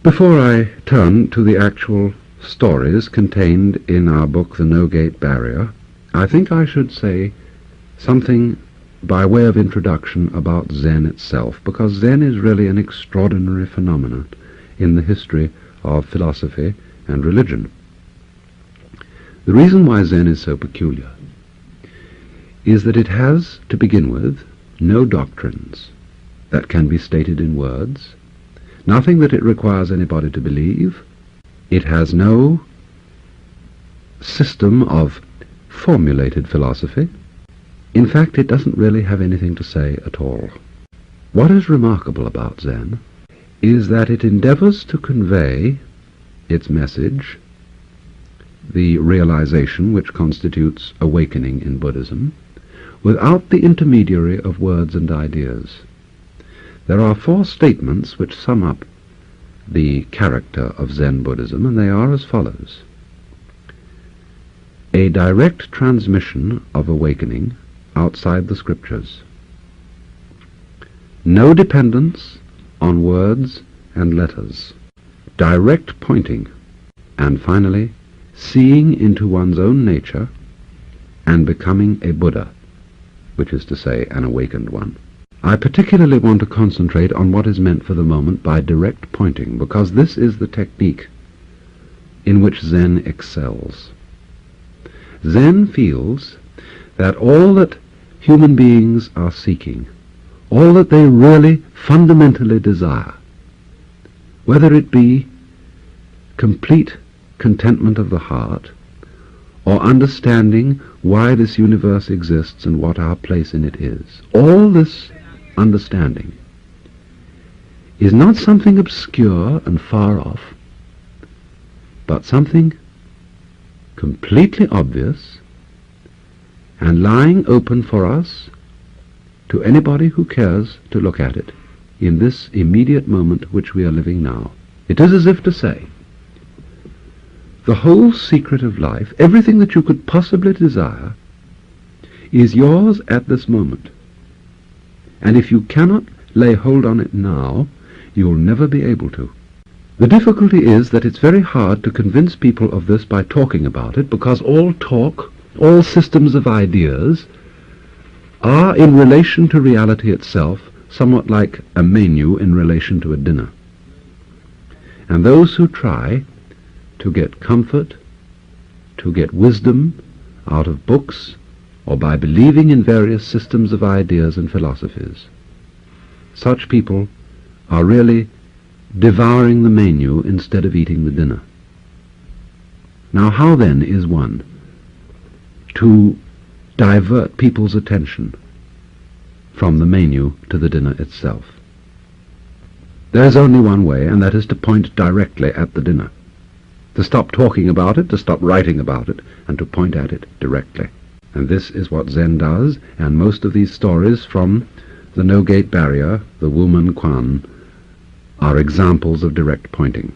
Before I turn to the actual stories contained in our book, The No-Gate Barrier, I think I should say something by way of introduction about Zen itself, because Zen is really an extraordinary phenomenon in the history of philosophy and religion. The reason why Zen is so peculiar is that it has, to begin with, no doctrines that can be stated in words, nothing that it requires anybody to believe. It has no system of formulated philosophy. In fact, it doesn't really have anything to say at all. What is remarkable about Zen is that it endeavors to convey its message, the realization which constitutes awakening in Buddhism, without the intermediary of words and ideas. There are 4 statements which sum up the character of Zen Buddhism, and they are as follows. A direct transmission of awakening outside the scriptures. No dependence on words and letters. Direct pointing. And finally, seeing into one's own nature and becoming a Buddha, which is to say, an awakened one. I particularly want to concentrate on what is meant for the moment by direct pointing, because this is the technique in which Zen excels. Zen feels that all that human beings are seeking, all that they really fundamentally desire, whether it be complete contentment of the heart, or understanding why this universe exists and what our place in it is, all this understanding is not something obscure and far off, but something completely obvious and lying open for us, to anybody who cares to look at it, in this immediate moment which we are living now. It is as if to say, the whole secret of life, everything that you could possibly desire, is yours at this moment. And if you cannot lay hold on it now, you'll never be able to. The difficulty is that it's very hard to convince people of this by talking about it, because all talk, all systems of ideas, are in relation to reality itself somewhat like a menu in relation to a dinner. And those who try to get comfort, to get wisdom out of books, or by believing in various systems of ideas and philosophies, such people are really devouring the menu instead of eating the dinner. Now, how then is one to divert people's attention from the menu to the dinner itself? There's only one way, and that is to point directly at the dinner, to stop talking about it, to stop writing about it, and to point at it directly. And this is what Zen does, and most of these stories from the No-Gate Barrier, the Wu Men Quan, are examples of direct pointing.